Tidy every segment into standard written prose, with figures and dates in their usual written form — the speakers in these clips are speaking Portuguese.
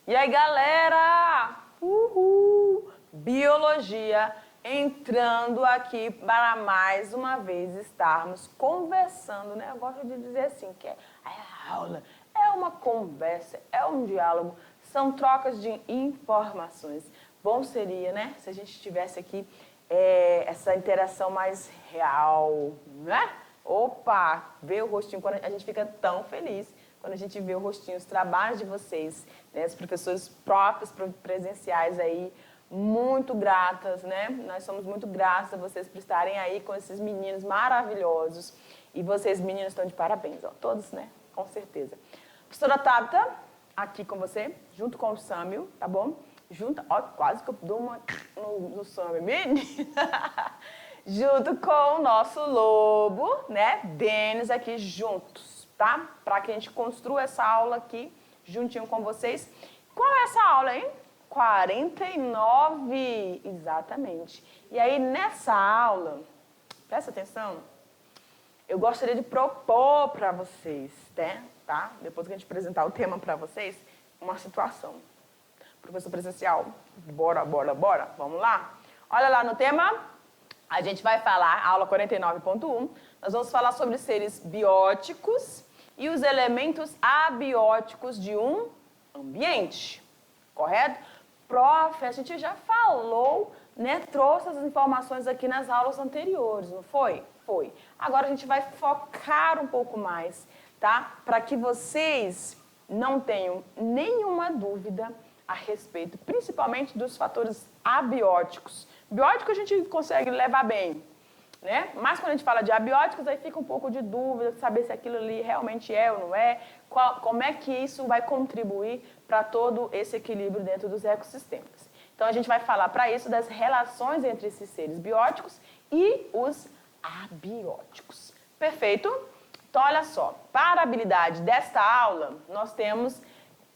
E aí, galera? Uhul! Biologia entrando aqui para mais uma vez estarmos conversando, né? Eu gosto de dizer assim, que a aula é uma conversa, é um diálogo, são trocas de informações. Bom seria, né? Se a gente tivesse aqui essa interação mais real, né? Opa! Ver o rostinho, quando a gente fica tão feliz quando a gente vê o rostinho, os trabalhos de vocês, né, os professores próprios presenciais aí, muito gratas, né? Nós somos muito gratas a vocês por estarem aí com esses meninos maravilhosos. E vocês, meninas, estão de parabéns, ó, todos, né? Com certeza. Professora Tabita, aqui com você, junto com o Sâmio, tá bom? Junto, ó, quase que eu dou uma no Sâmio, menina. Junto com o nosso lobo, né? Denis aqui juntos. Tá? Para que a gente construa essa aula aqui, juntinho com vocês. Qual é essa aula, hein? 49, exatamente. E aí, nessa aula, presta atenção, eu gostaria de propor para vocês, né? Tá? Depois que a gente apresentar o tema para vocês, uma situação. Professor presencial, bora, bora, bora, vamos lá? Olha lá no tema, a gente vai falar, aula 49.1, nós vamos falar sobre seres bióticos e os elementos abióticos de um ambiente, correto? Prof, a gente já falou, né, trouxe as informações aqui nas aulas anteriores, não foi? Foi. Agora a gente vai focar um pouco mais, tá? Para que vocês não tenham nenhuma dúvida a respeito, principalmente dos fatores abióticos. Biótico a gente consegue levar bem, né? Mas quando a gente fala de abióticos, aí fica um pouco de dúvida, saber se aquilo ali realmente é ou não é, como é que isso vai contribuir para todo esse equilíbrio dentro dos ecossistemas. Então a gente vai falar para isso das relações entre esses seres bióticos e os abióticos. Perfeito? Então olha só, para a habilidade desta aula, nós temos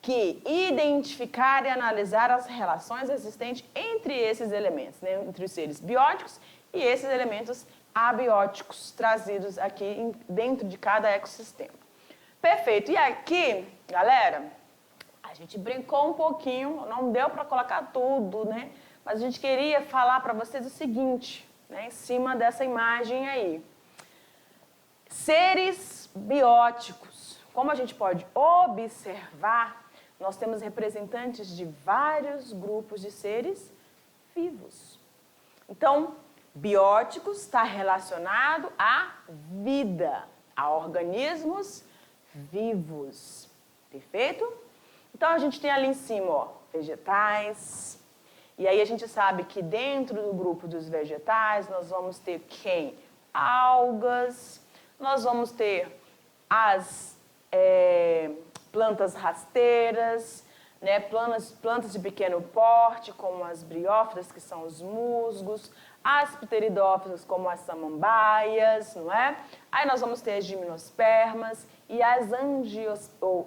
que identificar e analisar as relações existentes entre esses elementos, né? Entre os seres bióticos e esses elementos abióticos trazidos aqui dentro de cada ecossistema. Perfeito. E aqui, galera, a gente brincou um pouquinho, não deu para colocar tudo, né? Mas a gente queria falar para vocês o seguinte, né? Em cima dessa imagem aí. Seres bióticos. Como a gente pode observar, nós temos representantes de vários grupos de seres vivos. Então, bióticos está relacionado à vida, a organismos vivos. Perfeito? Então, a gente tem ali em cima, ó, vegetais. E aí a gente sabe que dentro do grupo dos vegetais, nós vamos ter quem? Algas. Nós vamos ter as plantas rasteiras, né? Plantas de pequeno porte, como as briófitas, que são os musgos, as pteridófitas, como as samambaias, não é? Aí nós vamos ter as gimnospermas e as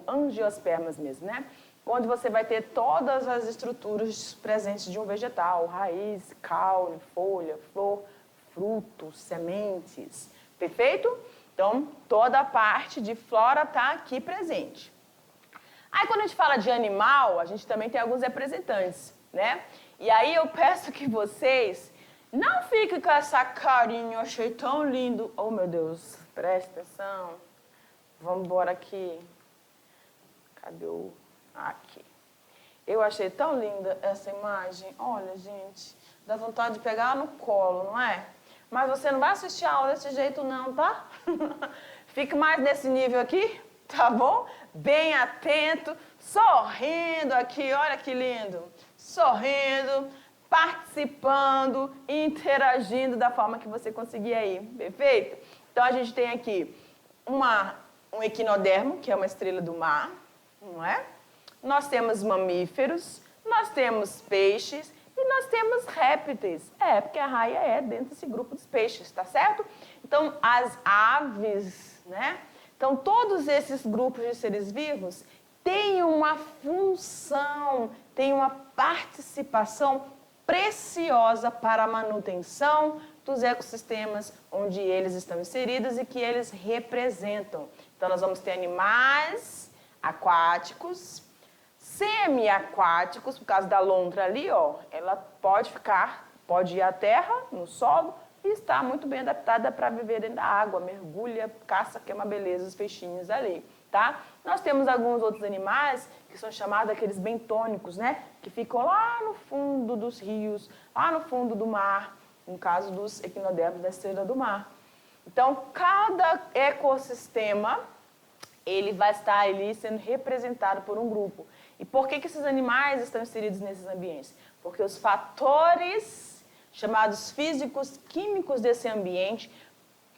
angiospermas mesmo, né? Onde você vai ter todas as estruturas presentes de um vegetal, raiz, caule, folha, flor, frutos, sementes. Perfeito? Então, toda a parte de flora está aqui presente. Aí, quando a gente fala de animal, a gente também tem alguns representantes, né? E aí eu peço que vocês não fiquem com essa carinha, eu achei tão lindo. Oh, meu Deus, presta atenção. Vamos embora aqui. Cadê o... Aqui. Eu achei tão linda essa imagem. Olha, gente, dá vontade de pegar no colo, não é? Mas você não vai assistir a aula desse jeito não, tá? Fique mais nesse nível aqui, tá bom? Bem atento, sorrindo aqui, olha que lindo. Sorrindo, participando, interagindo da forma que você conseguir aí, perfeito? Então, a gente tem aqui um equinodermo, que é uma estrela do mar, não é? Nós temos mamíferos, nós temos peixes, e nós temos répteis. Porque a raia é dentro desse grupo dos peixes, tá certo? Então, as aves, né? Então, todos esses grupos de seres vivos têm uma função, têm uma participação preciosa para a manutenção dos ecossistemas onde eles estão inseridos e que eles representam. Então, nós vamos ter animais aquáticos, Semi-aquáticos, por causa da lontra ali, ó, ela pode ir à terra, no solo, e está muito bem adaptada para viver dentro da água, mergulha, caça, que é uma beleza, os peixinhos ali, tá? Nós temos alguns outros animais que são chamados aqueles bentônicos, né? Que ficam lá no fundo dos rios, lá no fundo do mar, no caso dos equinodermos da estrela do mar. Então, cada ecossistema, ele vai estar ali sendo representado por um grupo. E por que esses animais estão inseridos nesses ambientes? Porque os fatores chamados físicos, químicos desse ambiente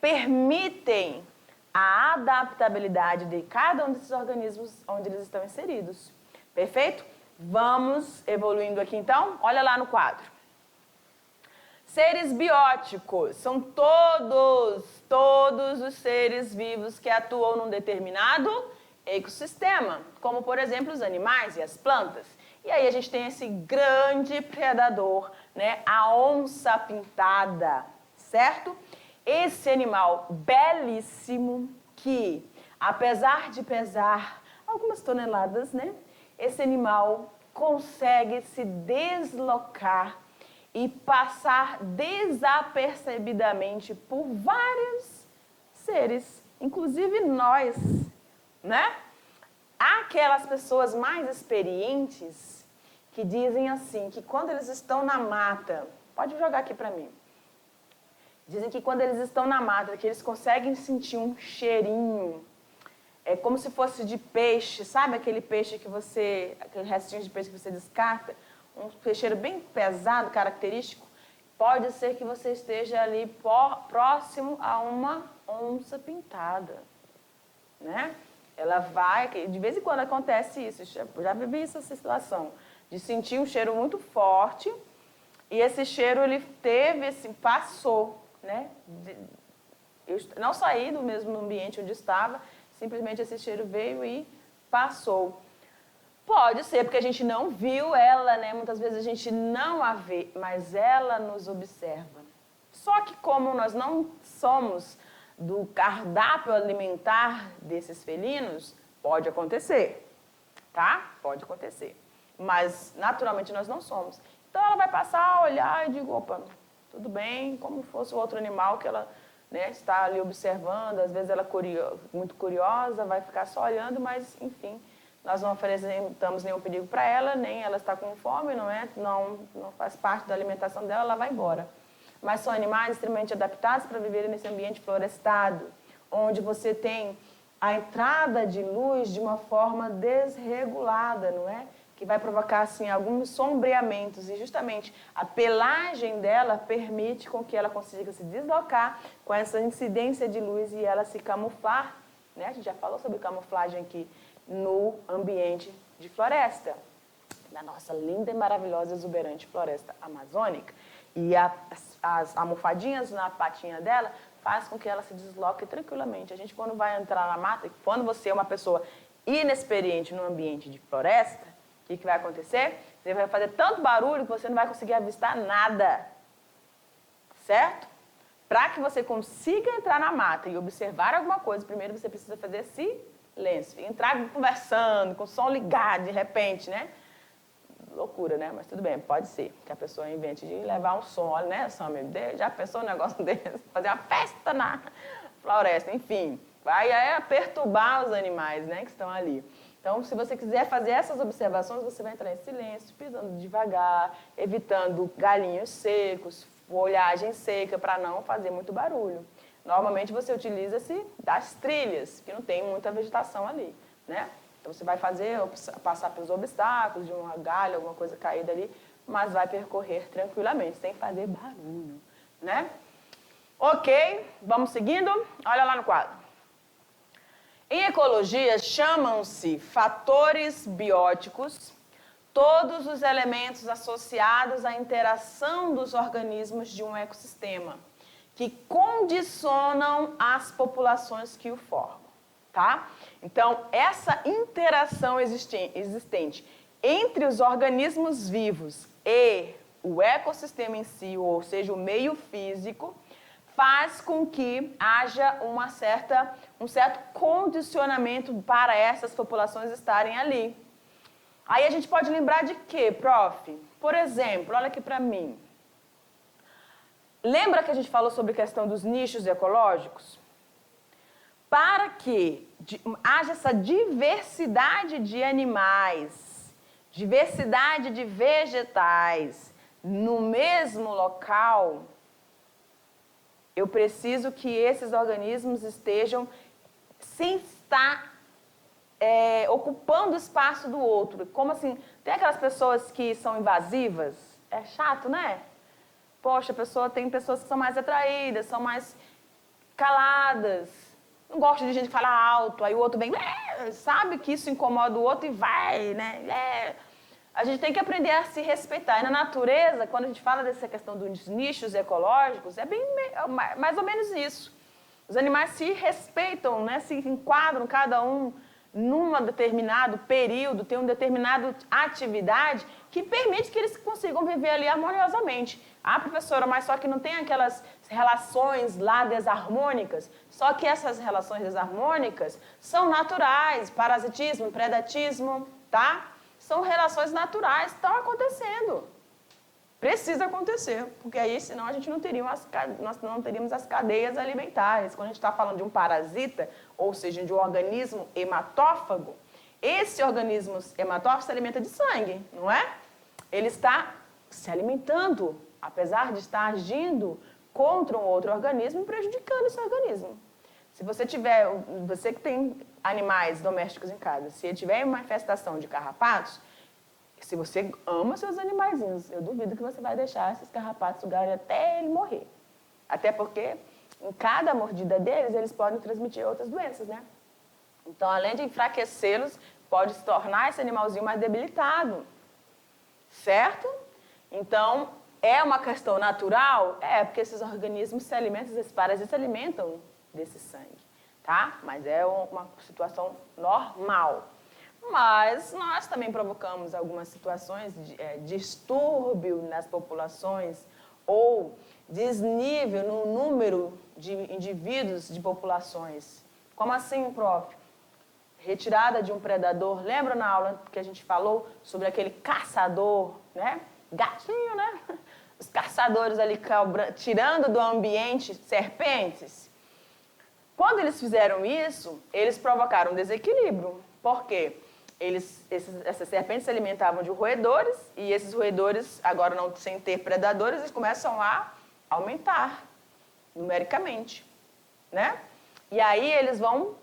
permitem a adaptabilidade de cada um desses organismos onde eles estão inseridos. Perfeito? Vamos evoluindo aqui então. Olha lá no quadro. Seres bióticos são todos os seres vivos que atuam num determinado ecossistema, como por exemplo os animais e as plantas. E aí a gente tem esse grande predador, né, a onça-pintada, certo? Esse animal belíssimo que, apesar de pesar algumas toneladas, né, esse animal consegue se deslocar e passar desapercebidamente por vários seres, inclusive nós, né? Aquelas pessoas mais experientes que dizem assim, que quando eles estão na mata, pode jogar aqui para mim, dizem que quando eles estão na mata, que eles conseguem sentir um cheirinho, é como se fosse de peixe, sabe aquele peixe que você, aquele restinho de peixe que você descarta, um cheiro bem pesado, característico, pode ser que você esteja ali próximo a uma onça pintada, né? Ela vai, de vez em quando acontece isso, eu já vivi essa situação, de sentir um cheiro muito forte, e esse cheiro ele teve, assim, passou, né? Eu não saí do mesmo ambiente onde estava, simplesmente esse cheiro veio e passou. Pode ser porque a gente não viu ela, né? Muitas vezes a gente não a vê, mas ela nos observa. Só que como nós não somos do cardápio alimentar desses felinos, pode acontecer, tá? Pode acontecer. Mas naturalmente nós não somos. Então ela vai passar, olhar e digo, opa, tudo bem, como fosse o outro animal que ela, né, está ali observando, às vezes ela é muito curiosa, vai ficar só olhando, mas enfim, nós não oferecemos nenhum perigo para ela, nem ela está com fome, não faz parte da alimentação dela, ela vai embora. Mas são animais extremamente adaptados para viverem nesse ambiente florestado, onde você tem a entrada de luz de uma forma desregulada, não é? Que vai provocar, assim, alguns sombreamentos. E justamente a pelagem dela permite com que ela consiga se deslocar com essa incidência de luz e ela se camuflar, né? A gente já falou sobre camuflagem aqui no ambiente de floresta, na nossa linda e maravilhosa exuberante floresta amazônica. E as almofadinhas na patinha dela faz com que ela se desloque tranquilamente. A gente, quando vai entrar na mata, quando você é uma pessoa inexperiente no ambiente de floresta, o que vai acontecer? Você vai fazer tanto barulho que você não vai conseguir avistar nada, certo? Para que você consiga entrar na mata e observar alguma coisa, primeiro você precisa fazer silêncio. Entrar conversando, com o som ligado, de repente, né? Loucura, né? Mas tudo bem, pode ser que a pessoa invente de levar um som, olha, né, Samir? Já pensou um negócio desse? Fazer uma festa na floresta, enfim. Vai perturbar os animais, né, que estão ali. Então, se você quiser fazer essas observações, você vai entrar em silêncio, pisando devagar, evitando galinhos secos, folhagem seca, para não fazer muito barulho. Normalmente, você utiliza-se das trilhas, que não tem muita vegetação ali, né? Então, você vai passar pelos obstáculos de uma galha, alguma coisa caída ali, mas vai percorrer tranquilamente, sem fazer barulho, né? Ok, vamos seguindo? Olha lá no quadro. Em ecologia, chamam-se fatores bióticos todos os elementos associados à interação dos organismos de um ecossistema, que condicionam as populações que o formam, tá? Então, essa interação existente entre os organismos vivos e o ecossistema em si, ou seja, o meio físico, faz com que haja um certo condicionamento para essas populações estarem ali. Aí a gente pode lembrar de quê, prof? Por exemplo, olha aqui para mim. Lembra que a gente falou sobre a questão dos nichos ecológicos? Para que haja essa diversidade de animais, diversidade de vegetais no mesmo local, eu preciso que esses organismos estejam sem estar ocupando o espaço do outro. Como assim? Tem aquelas pessoas que são invasivas? É chato, né? Poxa, tem pessoas que são mais atraídas, são mais caladas. Não gosto de gente que fala alto, aí o outro vem, sabe que isso incomoda o outro e vai, né? A gente tem que aprender a se respeitar. E na natureza, quando a gente fala dessa questão dos nichos ecológicos, é mais ou menos isso. Os animais se respeitam, né? Se enquadram cada um num determinado período, tem uma determinada atividade que permite que eles consigam viver ali harmoniosamente. Ah, professora, mas só que não tem aquelas relações lá desarmônicas? Só que essas relações desarmônicas são naturais, parasitismo, predatismo, tá? São relações naturais, estão acontecendo. Precisa acontecer, porque aí senão a gente nós não teríamos as cadeias alimentares. Quando a gente está falando de um parasita, ou seja, de um organismo hematófago, esse organismo hematófago se alimenta de sangue, não é? Ele está se alimentando, apesar de estar agindo contra um outro organismo e prejudicando esse organismo. Se você que tem animais domésticos em casa, se ele tiver uma infestação de carrapatos, se você ama seus animaizinhos, eu duvido que você vai deixar esses carrapatos sugarem até ele morrer. Até porque, em cada mordida deles, eles podem transmitir outras doenças, né? Então, além de enfraquecê-los, pode se tornar esse animalzinho mais debilitado. Certo? Então, é uma questão natural? É, porque esses organismos se alimentam, esses parasitas se alimentam desse sangue, tá? Mas é uma situação normal. Mas nós também provocamos algumas situações de distúrbio nas populações ou desnível no número de indivíduos de populações. Como assim, prof? Retirada de um predador. Lembra na aula que a gente falou sobre aquele caçador, né? Gatinho, né? Os caçadores ali tirando do ambiente serpentes. Quando eles fizeram isso, eles provocaram um desequilíbrio. Por quê? Essas serpentes se alimentavam de roedores e esses roedores, agora não sem ter predadores, eles começam a aumentar numericamente, né? E aí eles vão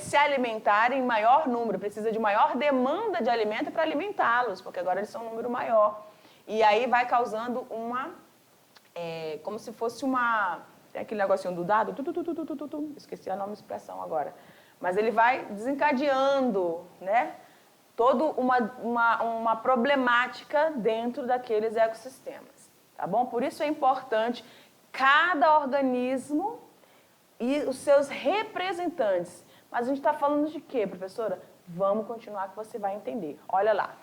se alimentar em maior número, precisa de maior demanda de alimento para alimentá-los, porque agora eles são um número maior. E aí vai causando como se fosse tem aquele negocinho do dado, esqueci a nome e expressão agora. Mas ele vai desencadeando, né, toda uma problemática dentro daqueles ecossistemas, tá bom? Por isso é importante cada organismo e os seus representantes. Mas a gente está falando de quê, professora? Vamos continuar que você vai entender. Olha lá.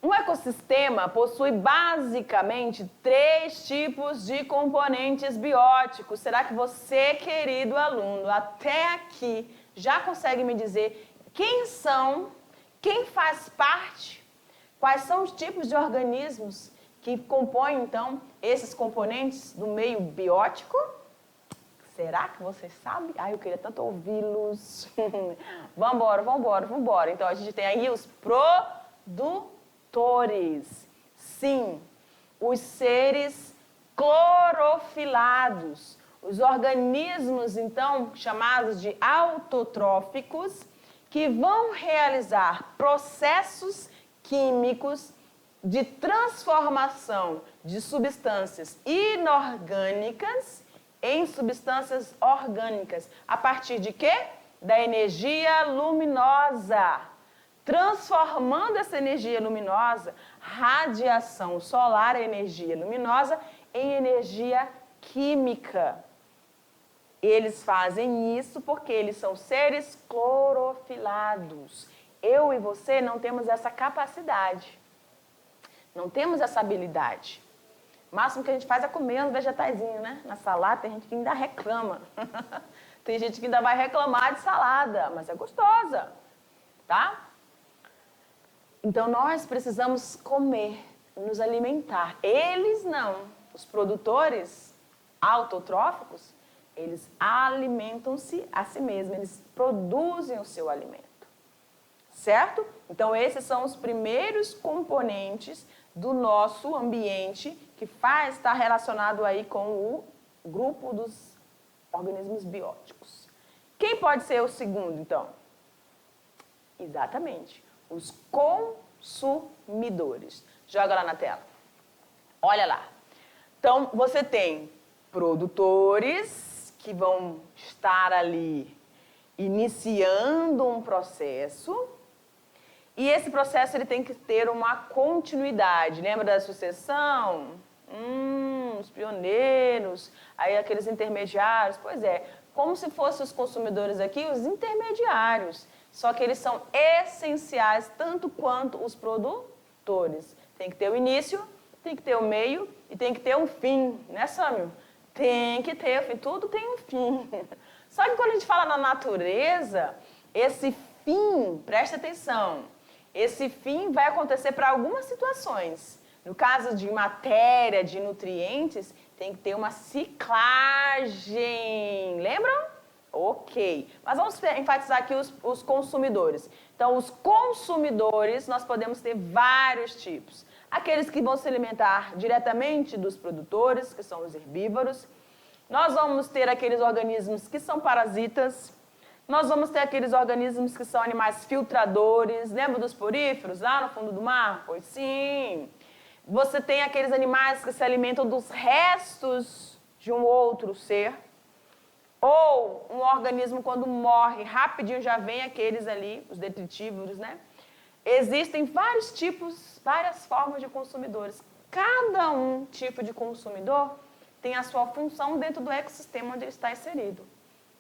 Um ecossistema possui basicamente 3 tipos de componentes bióticos. Será que você, querido aluno, até aqui já consegue me dizer quem faz parte, quais são os tipos de organismos que compõem, então, esses componentes do meio biótico? Será que você sabe? Ai, eu queria tanto ouvi-los. Vambora. Então, a gente tem aí os produtores. Sim, os seres clorofilados, os organismos, então, chamados de autotróficos, que vão realizar processos químicos de transformação de substâncias inorgânicas em substâncias orgânicas. A partir de quê? Da energia luminosa. Transformando essa energia luminosa, radiação solar, energia luminosa, em energia química. Eles fazem isso porque eles são seres clorofilados. Eu e você não temos essa capacidade. Não temos essa habilidade. O máximo que a gente faz é comer uns vegetaizinhos, né? Na salada tem gente que ainda reclama. Tem gente que ainda vai reclamar de salada, mas é gostosa. tá? Então, nós precisamos comer, nos alimentar. Eles não. Os produtores autotróficos, eles alimentam-se a si mesmos, eles produzem o seu alimento. Certo? Então, esses são os primeiros componentes do nosso ambiente que está relacionado aí com o grupo dos organismos bióticos. Quem pode ser o segundo, então? Exatamente, os consumidores. Joga lá na tela. Olha lá. Então, você tem produtores que vão estar ali iniciando um processo. E esse processo ele tem que ter uma continuidade. Lembra da sucessão? Os pioneiros, aí aqueles intermediários. Pois é, como se fossem os consumidores aqui, os intermediários. Só que eles são essenciais tanto quanto os produtores. Tem que ter o início, tem que ter o meio e tem que ter um fim, né, Sâmio? Tem que ter o fim, tudo tem um fim. Só que quando a gente fala na natureza, esse fim, presta atenção, esse fim vai acontecer para algumas situações. No caso de matéria, de nutrientes, tem que ter uma ciclagem. Lembram? Ok. Mas vamos enfatizar aqui os consumidores. Então, os consumidores, nós podemos ter vários tipos. Aqueles que vão se alimentar diretamente dos produtores, que são os herbívoros. Nós vamos ter aqueles organismos que são parasitas. Nós vamos ter aqueles organismos que são animais filtradores. Lembra dos poríferos lá no fundo do mar? Pois sim. Você tem aqueles animais que se alimentam dos restos de um outro ser. Ou um organismo, quando morre, rapidinho já vem aqueles ali, os detritívoros, né? Existem vários tipos, várias formas de consumidores. Cada um tipo de consumidor tem a sua função dentro do ecossistema onde ele está inserido.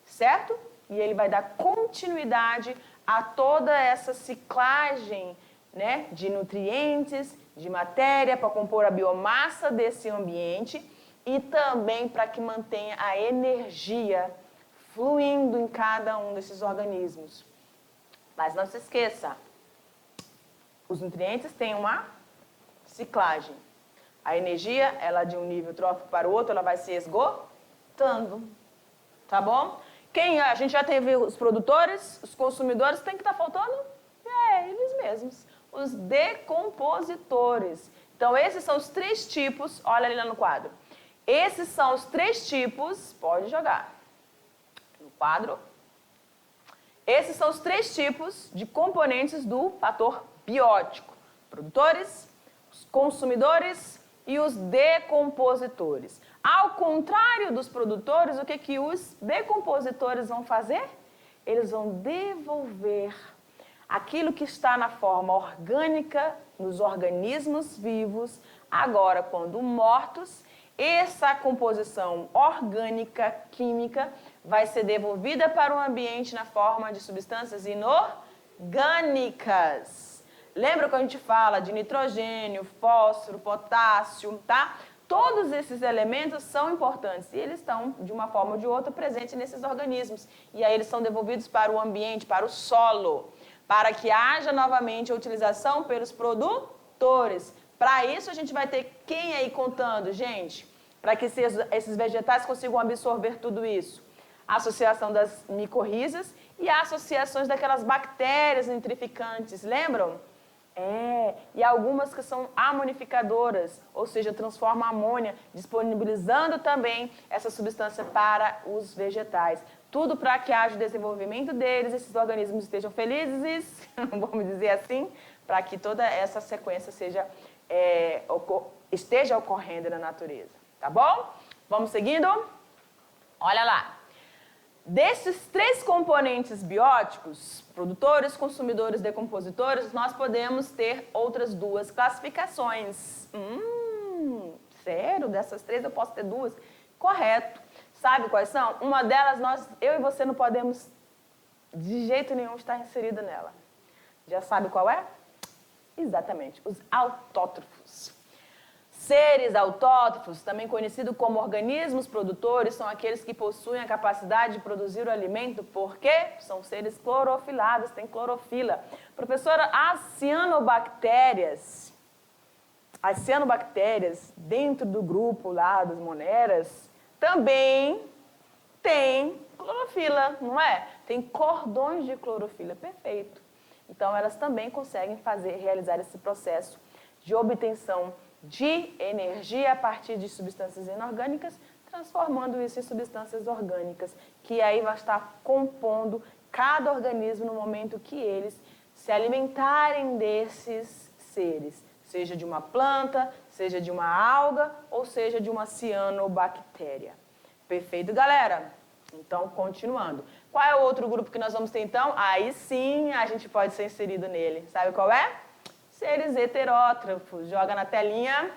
Certo? E ele vai dar continuidade a toda essa ciclagem, né, de nutrientes, de matéria para compor a biomassa desse ambiente e também para que mantenha a energia fluindo em cada um desses organismos. Mas não se esqueça, os nutrientes têm uma ciclagem. A energia, ela de um nível trófico para o outro, ela vai se esgotando. Tá bom? A gente já teve os produtores, os consumidores, tem que estar faltando? Eles mesmos. Os decompositores. Então, esses são os 3 tipos, olha ali lá no quadro. Esses são os 3 tipos, pode jogar no quadro. Esses são os 3 tipos de componentes do fator biótico. Produtores, os consumidores e os decompositores. Ao contrário dos produtores, o que os decompositores vão fazer? Eles vão devolver aquilo que está na forma orgânica nos organismos vivos, agora quando mortos, essa composição orgânica, química, vai ser devolvida para o ambiente na forma de substâncias inorgânicas. Lembra que a gente fala de nitrogênio, fósforo, potássio, tá? Todos esses elementos são importantes e eles estão, de uma forma ou de outra, presentes nesses organismos. E aí eles são devolvidos para o ambiente, para o solo, para que haja novamente a utilização pelos produtores. Para isso, a gente vai ter quem aí contando, gente? Para que esses vegetais consigam absorver tudo isso? A associação das micorrizas e associações daquelas bactérias nitrificantes, lembram? E algumas que são amonificadoras, ou seja, transformam a amônia, disponibilizando também essa substância para os vegetais. Tudo para que haja o desenvolvimento deles, esses organismos estejam felizes, vamos dizer assim, para que toda essa sequência esteja ocorrendo na natureza. Tá bom? Vamos seguindo? Olha lá. Desses 3 componentes bióticos, produtores, consumidores, decompositores, nós podemos ter outras 2 classificações. Sério? Dessas 3 eu posso ter 2? Correto. Sabe quais são? Uma delas, eu e você não podemos de jeito nenhum estar inserido nela. Já sabe qual é? Exatamente, os autótrofos. Seres autótrofos, também conhecidos como organismos produtores, são aqueles que possuem a capacidade de produzir o alimento porque são seres clorofilados, têm clorofila. Professora, as cianobactérias dentro do grupo lá das moneras também têm clorofila, não é? Tem cordões de clorofila, perfeito. Então elas também conseguem realizar esse processo de obtenção de energia a partir de substâncias inorgânicas, transformando isso em substâncias orgânicas, que aí vai estar compondo cada organismo no momento que eles se alimentarem desses seres, seja de uma planta, seja de uma alga ou seja de uma cianobactéria. Perfeito, galera? Então, continuando. Qual é o outro grupo que nós vamos ter, então? Aí sim a gente pode ser inserido nele. Sabe qual é? Seres heterótrofos. Joga na telinha.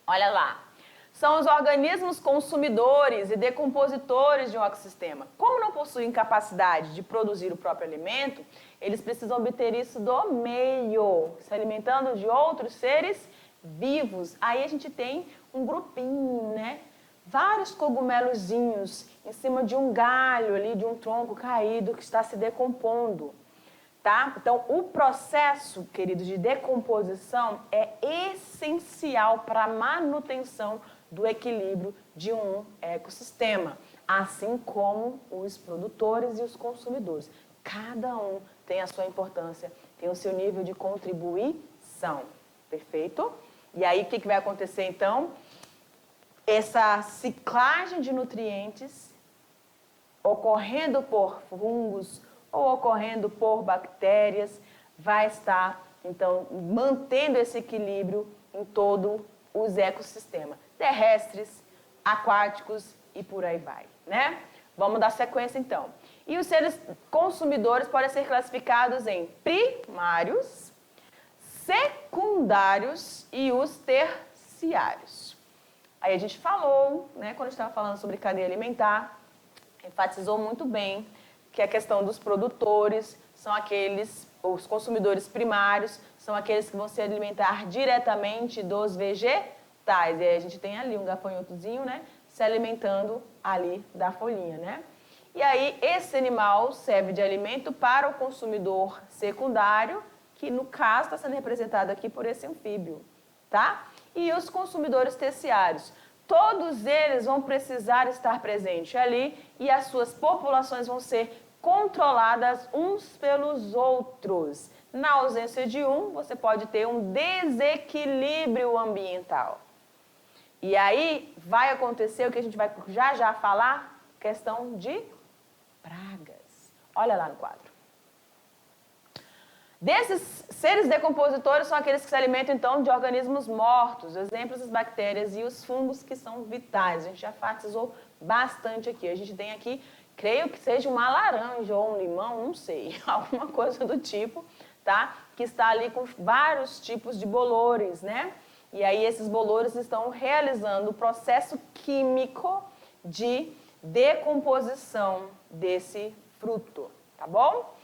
Olha lá. São os organismos consumidores e decompositores de um ecossistema. Como não possuem capacidade de produzir o próprio alimento, eles precisam obter isso do meio, se alimentando de outros seres vivos. Aí a gente tem um grupinho, né? Vários cogumelozinhos em cima de um galho ali, de um tronco caído que está se decompondo. Tá? Então, o processo, queridos, de decomposição é essencial para a manutenção do equilíbrio de um ecossistema, assim como os produtores e os consumidores. Cada um tem a sua importância, tem o seu nível de contribuição. Perfeito? E aí, o que vai acontecer, então? Essa ciclagem de nutrientes ocorrendo por fungos ou ocorrendo por bactérias, vai estar, então, mantendo esse equilíbrio em todo os ecossistemas terrestres, aquáticos e por aí vai, né? Vamos dar sequência, então. E os seres consumidores podem ser classificados em primários, secundários e os terciários. Aí a gente falou, né, quando a gente estava falando sobre cadeia alimentar, enfatizou muito bem que a questão dos produtores são aqueles, os consumidores primários, são aqueles que vão se alimentar diretamente dos vegetais. E aí a gente tem ali um gafanhotozinho, né, se alimentando ali da folhinha, né? E aí esse animal serve de alimento para o consumidor secundário, que no caso está sendo representado aqui por esse anfíbio, tá? E os consumidores terciários. Todos eles vão precisar estar presentes ali e as suas populações vão ser controladas uns pelos outros. Na ausência de um, você pode ter um desequilíbrio ambiental. E aí vai acontecer o que a gente vai já falar, questão de pragas. Olha lá no quadro. Desses seres decompositores são aqueles que se alimentam, então, de organismos mortos. Exemplos, as bactérias e os fungos, que são vitais. A gente já enfatizou bastante aqui. A gente tem aqui, creio que seja uma laranja ou um limão, não sei, alguma coisa do tipo, tá? Que está ali com vários tipos de bolores, né? E aí esses bolores estão realizando o processo químico de decomposição desse fruto, tá bom?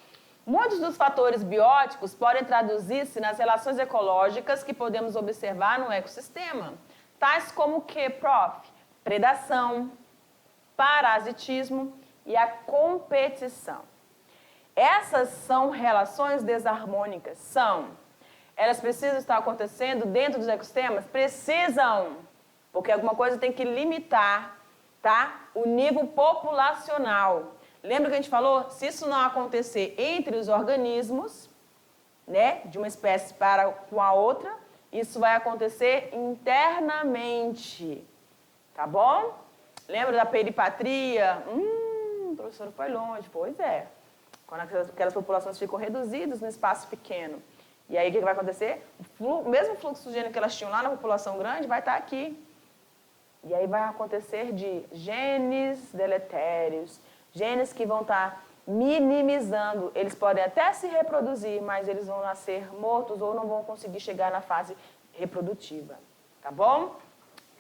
Muitos dos fatores bióticos podem traduzir-se nas relações ecológicas que podemos observar no ecossistema, tais como o que, prof? Predação, parasitismo e a competição. Essas são relações desarmônicas, elas precisam estar acontecendo dentro dos ecossistemas? Precisam, porque alguma coisa tem que limitar, tá? O nível populacional. Lembra que a gente falou? Se isso não acontecer entre os organismos, né, de uma espécie para com a outra, isso vai acontecer internamente, tá bom? Lembra da peripatria? O professor foi longe. Pois é. Quando aquelas populações ficam reduzidas no espaço pequeno. E aí o que vai acontecer? O mesmo fluxo de gênero que elas tinham lá na população grande vai estar aqui. E aí vai acontecer de genes deletérios, genes que vão estar minimizando, eles podem até se reproduzir, mas eles vão nascer mortos ou não vão conseguir chegar na fase reprodutiva, tá bom?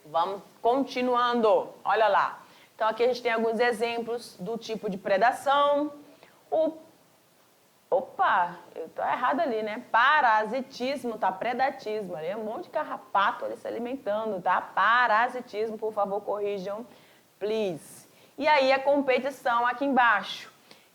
Vamos continuando, olha lá. Então aqui a gente tem alguns exemplos do tipo de predação. Opa, eu tô errada ali, né? Parasitismo, tá? Predatismo. Ali é um monte de carrapato ali se alimentando, tá? Parasitismo, por favor, corrijam, please. E aí a competição aqui embaixo.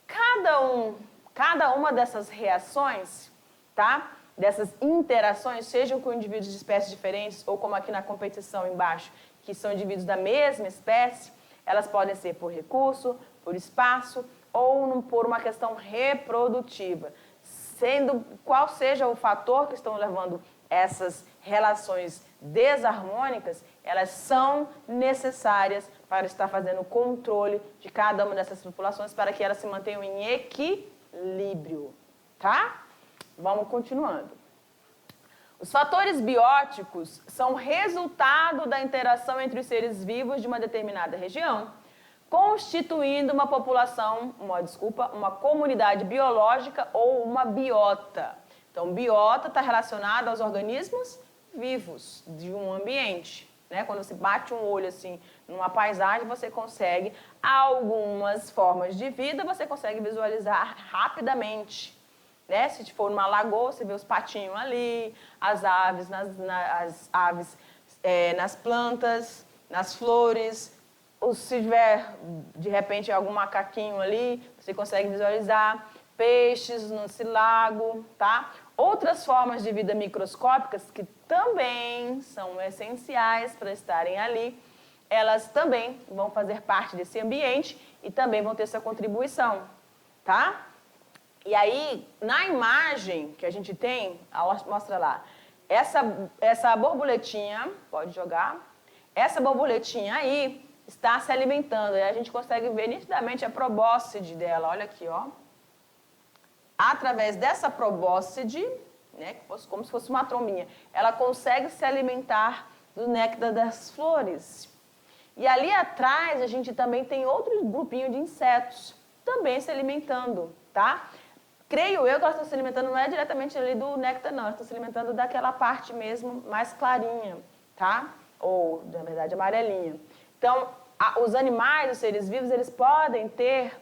Cada uma dessas reações, tá? Dessas interações, sejam com indivíduos de espécies diferentes ou como aqui na competição embaixo, que são indivíduos da mesma espécie, elas podem ser por recurso, por espaço ou por uma questão reprodutiva, sendo qual seja o fator que estão levando essas relações desarmônicas, elas são necessárias para estar fazendo o controle de cada uma dessas populações para que elas se mantenham em equilíbrio, tá? Vamos continuando. Os fatores bióticos são resultado da interação entre os seres vivos de uma determinada região, constituindo uma população, uma comunidade biológica ou uma biota. Então, biota está relacionado aos organismos vivos de um ambiente, né? Quando você bate um olho assim numa paisagem, você consegue algumas formas de vida, você consegue visualizar rapidamente, né? Se for numa lagoa, você vê os patinhos ali, as aves nas plantas, nas flores. Ou se tiver, de repente, algum macaquinho ali, você consegue visualizar peixes nesse lago, tá? Outras formas de vida microscópicas que também são essenciais para estarem ali, elas também vão fazer parte desse ambiente e também vão ter essa contribuição, tá? E aí, na imagem que a gente tem, mostra lá, essa borboletinha, pode jogar, essa borboletinha aí está se alimentando, e a gente consegue ver nitidamente a probóscide dela, olha aqui, ó. Através dessa probóscide, né, como se fosse uma trombinha, ela consegue se alimentar do néctar das flores. E ali atrás a gente também tem outro grupinho de insetos também se alimentando, tá? Creio eu que elas estão se alimentando, não é diretamente ali do néctar, não. Elas estão se alimentando daquela parte mesmo mais clarinha, tá? Ou, na verdade, amarelinha. Então, os animais, os seres vivos, eles podem ter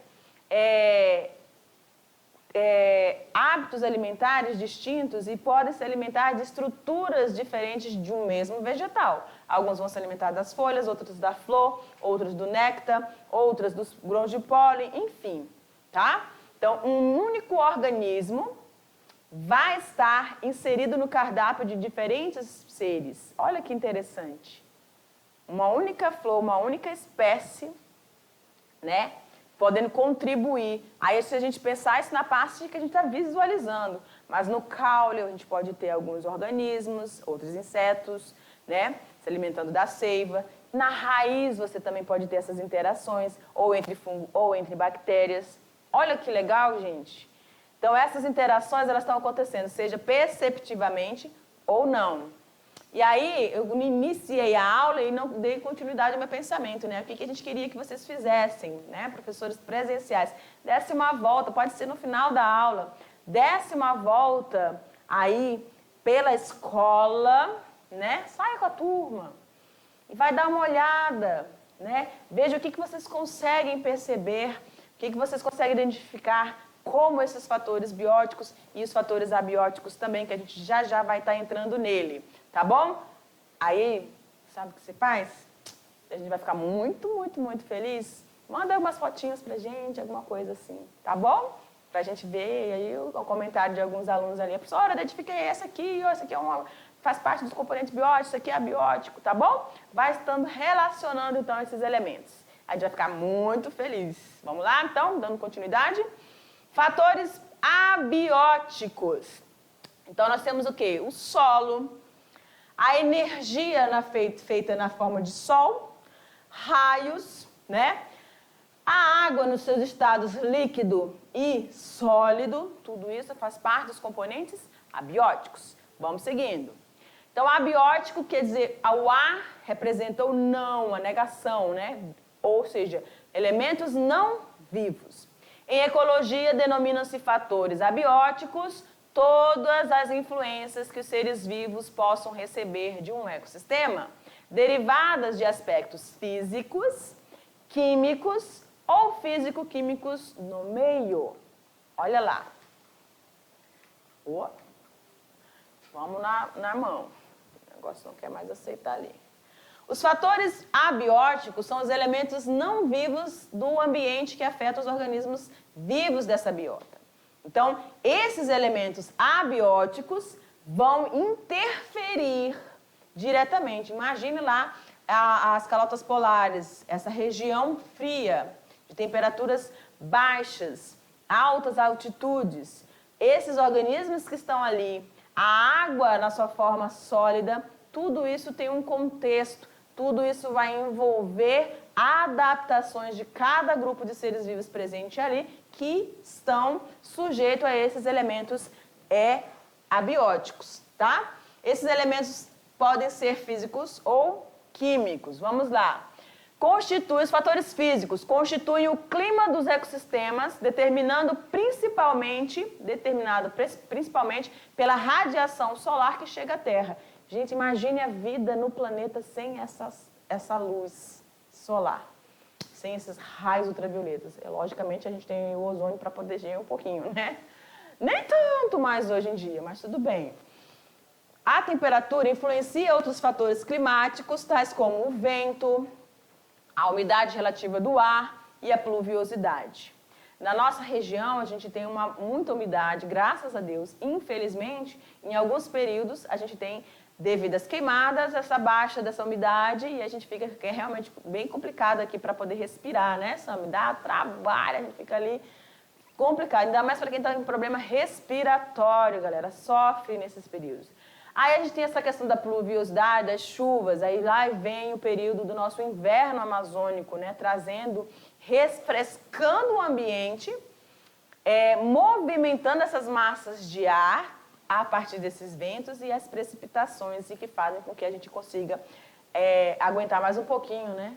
hábitos alimentares distintos e podem se alimentar de estruturas diferentes de um mesmo vegetal. Alguns vão se alimentar das folhas, outros da flor, outros do néctar, outras dos grãos de pólen, enfim, tá? Então, um único organismo vai estar inserido no cardápio de diferentes seres. Olha que interessante. Uma única flor, uma única espécie, né? Podendo contribuir. Aí, se a gente pensar isso na parte que a gente está visualizando. Mas no caule, a gente pode ter alguns organismos, outros insetos, né? Se alimentando da seiva. Na raiz, você também pode ter essas interações, ou entre fungo, ou entre bactérias. Olha que legal, gente. Então, essas interações, elas estão acontecendo, seja perceptivamente ou não. E aí, eu iniciei a aula e não dei continuidade ao meu pensamento, né? O que a gente queria que vocês fizessem, né? Professores presenciais. Desse uma volta, pode ser no final da aula, desse uma volta aí pela escola, né? Saia com a turma e vai dar uma olhada, né? Veja o que vocês conseguem perceber, o que vocês conseguem identificar como esses fatores bióticos e os fatores abióticos também, que a gente já vai estar entrando nele. Tá bom? Aí, sabe o que você faz? A gente vai ficar muito, muito, muito feliz. Manda algumas fotinhas pra gente, alguma coisa assim, tá bom? Pra gente ver, e aí o comentário de alguns alunos ali. A professora, identifiquei essa aqui, ó, essa aqui faz parte dos componentes bióticos, isso aqui é abiótico, tá bom? Vai estando relacionando, então, esses elementos. A gente vai ficar muito feliz. Vamos lá, então, dando continuidade? Fatores abióticos. Então, nós temos o quê? O solo, a energia feita na forma de sol, raios, né? A água nos seus estados líquido e sólido, tudo isso faz parte dos componentes abióticos. Vamos seguindo. Então, abiótico quer dizer, o A representa o não, a negação, né? Ou seja, elementos não vivos. Em ecologia, denominam-se fatores abióticos todas as influências que os seres vivos possam receber de um ecossistema, derivadas de aspectos físicos, químicos ou físico-químicos no meio. Olha lá. Oh, vamos na mão. O negócio não quer mais aceitar ali. Os fatores abióticos são os elementos não vivos do ambiente que afetam os organismos vivos dessa biota. Então, esses elementos abióticos vão interferir diretamente. Imagine lá as calotas polares, essa região fria, de temperaturas baixas, altas altitudes. Esses organismos que estão ali, a água na sua forma sólida, tudo isso tem um contexto, tudo isso vai envolver adaptações de cada grupo de seres vivos presente ali que estão sujeitos a esses elementos abióticos, tá? Esses elementos podem ser físicos ou químicos. Vamos lá. Os fatores físicos constituem o clima dos ecossistemas, determinado principalmente pela radiação solar que chega à Terra. Gente, imagine a vida no planeta sem essa luz solar, sem esses raios ultravioletas. Logicamente, a gente tem o ozônio para proteger um pouquinho, né? Nem tanto mais hoje em dia, mas tudo bem. A temperatura influencia outros fatores climáticos, tais como o vento, a umidade relativa do ar e a pluviosidade. Na nossa região, a gente tem muita umidade, graças a Deus. Infelizmente, em alguns períodos, a gente tem, devido às queimadas, essa baixa dessa umidade e a gente fica realmente bem complicado aqui para poder respirar, né, Sam? Dá trabalho, a gente fica ali complicado. Ainda mais para quem está com problema respiratório, galera, sofre nesses períodos. Aí a gente tem essa questão da pluviosidade, das chuvas, aí lá vem o período do nosso inverno amazônico, né, trazendo, refrescando o ambiente, movimentando essas massas de ar a partir desses ventos e as precipitações, e que fazem com que a gente consiga aguentar mais um pouquinho, né,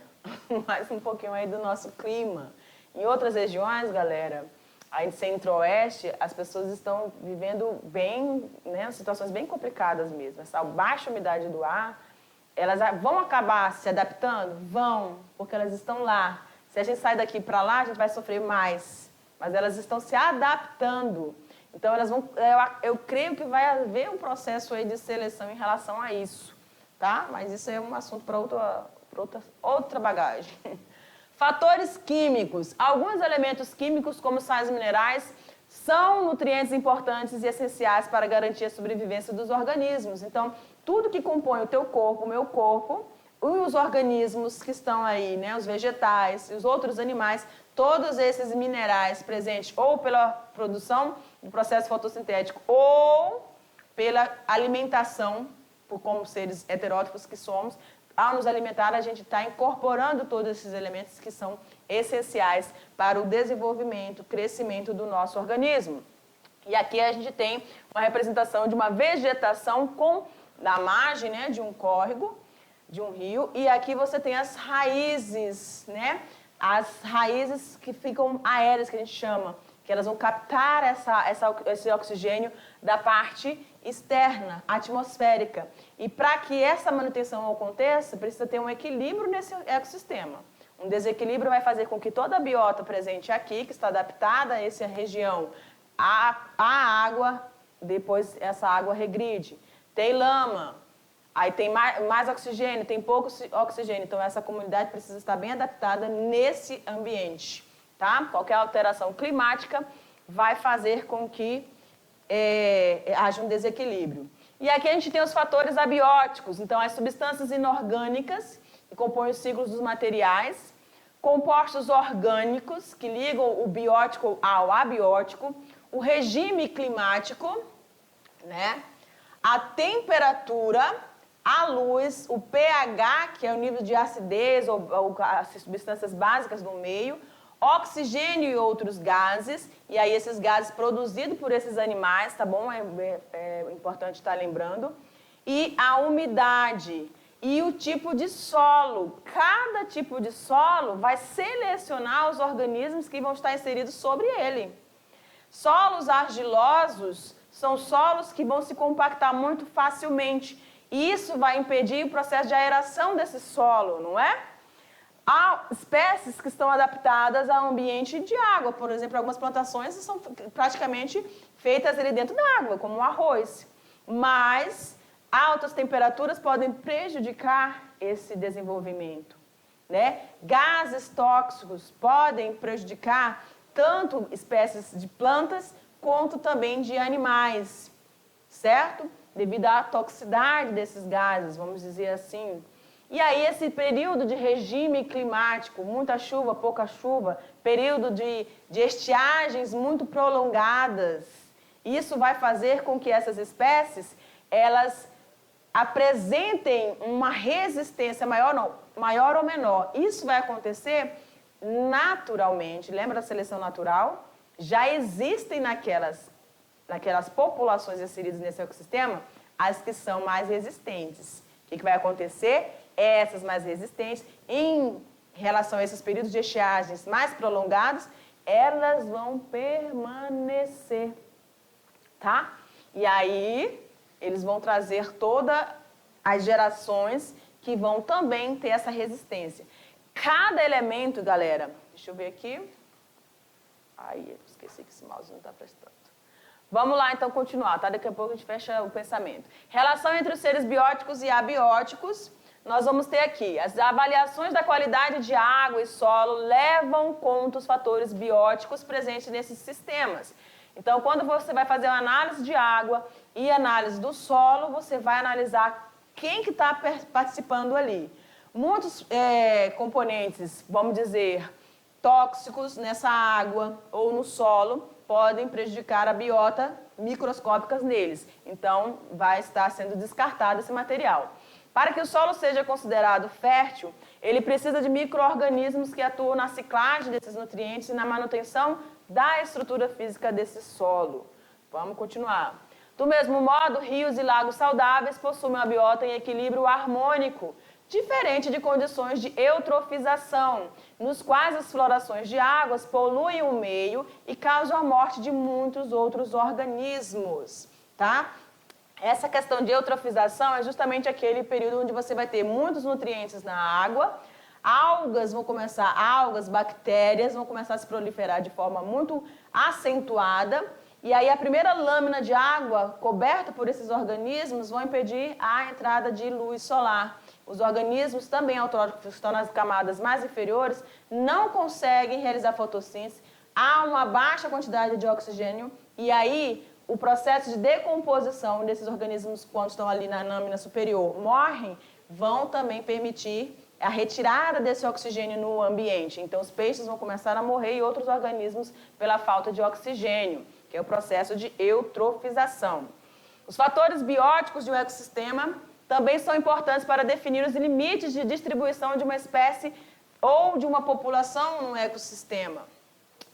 mais um pouquinho aí do nosso clima. Em outras regiões, galera, aí no centro-oeste, as pessoas estão vivendo bem, né, situações bem complicadas mesmo. Essa baixa umidade do ar, elas vão acabar se adaptando? Vão, porque elas estão lá. Se a gente sai daqui para lá, a gente vai sofrer mais. Mas elas estão se adaptando. Então, elas vão, eu creio que vai haver um processo aí de seleção em relação a isso, tá? Mas isso é um assunto para outra bagagem. Fatores químicos. Alguns elementos químicos, como sais minerais, são nutrientes importantes e essenciais para garantir a sobrevivência dos organismos. Então, tudo que compõe o teu corpo, o meu corpo, os organismos que estão aí, né, os vegetais e os outros animais, todos esses minerais presentes ou pela produção do processo fotossintético ou pela alimentação, como seres heterótrofos que somos, ao nos alimentar, a gente está incorporando todos esses elementos que são essenciais para o desenvolvimento, crescimento do nosso organismo. E aqui a gente tem uma representação de uma vegetação na margem, né, de um córrego, de um rio, e aqui você tem as raízes, né, as raízes que ficam aéreas, que a gente chama, que elas vão captar esse oxigênio da parte externa, atmosférica. E para que essa manutenção aconteça, precisa ter um equilíbrio nesse ecossistema. Um desequilíbrio vai fazer com que toda a biota presente aqui, que está adaptada a essa região, a água, depois essa água regride. Tem lama, aí tem mais oxigênio, tem pouco oxigênio. Então, essa comunidade precisa estar bem adaptada nesse ambiente, tá? Qualquer alteração climática vai fazer com que haja um desequilíbrio. E aqui a gente tem os fatores abióticos, então as substâncias inorgânicas que compõem os ciclos dos materiais, compostos orgânicos que ligam o biótico ao abiótico, o regime climático, né? A temperatura, a luz, o pH, que é o nível de acidez ou as substâncias básicas do meio, oxigênio e outros gases, e aí esses gases produzidos por esses animais, tá bom? É importante estar lembrando. E a umidade e o tipo de solo. Cada tipo de solo vai selecionar os organismos que vão estar inseridos sobre ele. Solos argilosos são solos que vão se compactar muito facilmente. E isso vai impedir o processo de aeração desse solo, não é? Há espécies que estão adaptadas ao ambiente de água. Por exemplo, algumas plantações são praticamente feitas ali dentro da água, como o arroz. Mas altas temperaturas podem prejudicar esse desenvolvimento, né? Gases tóxicos podem prejudicar tanto espécies de plantas quanto também de animais, certo? Devido à toxicidade desses gases, vamos dizer assim. E aí esse período de regime climático, muita chuva, pouca chuva, período de estiagens muito prolongadas, isso vai fazer com que essas espécies, elas apresentem uma resistência maior ou menor. Isso vai acontecer naturalmente. Lembra da seleção natural? Já existem naquelas populações inseridas nesse ecossistema as que são mais resistentes. O que vai acontecer? Essas mais resistentes, em relação a esses períodos de estiagens mais prolongados, elas vão permanecer, tá? E aí, eles vão trazer todas as gerações que vão também ter essa resistência. Cada elemento, galera, deixa eu ver aqui. Ai, esqueci que esse mouse não está prestando. Vamos lá, então, continuar, tá? Daqui a pouco a gente fecha o pensamento. Relação entre os seres bióticos e abióticos. Nós vamos ter aqui, as avaliações da qualidade de água e solo levam em conta os fatores bióticos presentes nesses sistemas. Então, quando você vai fazer uma análise de água e análise do solo, você vai analisar quem que está participando ali. Muitos componentes, vamos dizer, tóxicos nessa água ou no solo podem prejudicar a biota microscópicas neles. Então, vai estar sendo descartado esse material. Para que o solo seja considerado fértil, ele precisa de micro-organismos que atuam na ciclagem desses nutrientes e na manutenção da estrutura física desse solo. Vamos continuar. Do mesmo modo, rios e lagos saudáveis possuem uma biota em equilíbrio harmônico, diferente de condições de eutrofização, nos quais as florações de águas poluem o meio e causam a morte de muitos outros organismos, tá? Essa questão de eutrofização é justamente aquele período onde você vai ter muitos nutrientes na água, algas, bactérias vão começar a se proliferar de forma muito acentuada, e aí a primeira lâmina de água coberta por esses organismos vão impedir a entrada de luz solar. Os organismos também autróficos que estão nas camadas mais inferiores não conseguem realizar fotossíntese, há uma baixa quantidade de oxigênio, e aí o processo de decomposição desses organismos, quando estão ali na lâmina superior, morrem, vão também permitir a retirada desse oxigênio no ambiente. Então, os peixes vão começar a morrer e outros organismos pela falta de oxigênio, que é o processo de eutrofização. Os fatores bióticos de um ecossistema também são importantes para definir os limites de distribuição de uma espécie ou de uma população no ecossistema.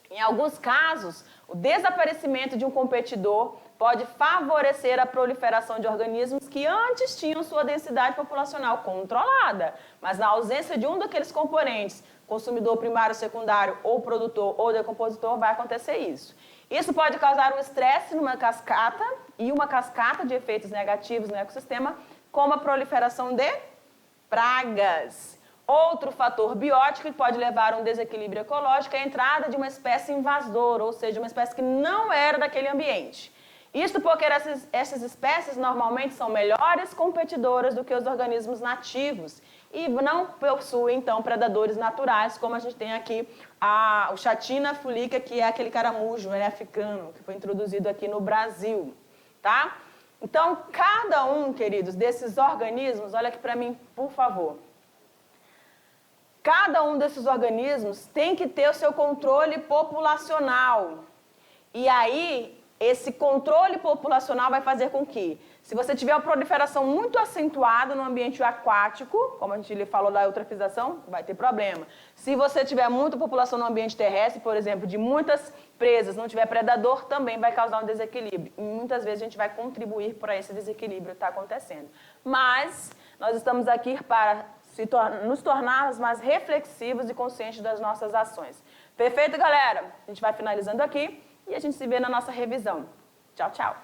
Em alguns casos, o desaparecimento de um competidor pode favorecer a proliferação de organismos que antes tinham sua densidade populacional controlada, mas na ausência de um daqueles componentes, consumidor primário, secundário, ou produtor ou decompositor, vai acontecer isso. Isso pode causar um estresse numa cascata e uma cascata de efeitos negativos no ecossistema, como a proliferação de pragas. Outro fator biótico que pode levar a um desequilíbrio ecológico é a entrada de uma espécie invasora, ou seja, uma espécie que não era daquele ambiente. Isto porque essas espécies normalmente são melhores competidoras do que os organismos nativos e não possuem, então, predadores naturais, como a gente tem aqui o Chatina fulica, que é aquele caramujo africano, que foi introduzido aqui no Brasil, tá? Então, cada um, queridos, desses organismos, olha aqui para mim, por favor. Cada um desses organismos tem que ter o seu controle populacional. E aí, esse controle populacional vai fazer com que, se você tiver uma proliferação muito acentuada no ambiente aquático, como a gente falou da eutrofização, vai ter problema. Se você tiver muita população no ambiente terrestre, por exemplo, de muitas presas, não tiver predador, também vai causar um desequilíbrio. E muitas vezes a gente vai contribuir para esse desequilíbrio que está acontecendo. Mas nós estamos aqui para nos tornarmos mais reflexivos e conscientes das nossas ações. Perfeito, galera? A gente vai finalizando aqui e a gente se vê na nossa revisão. Tchau, tchau!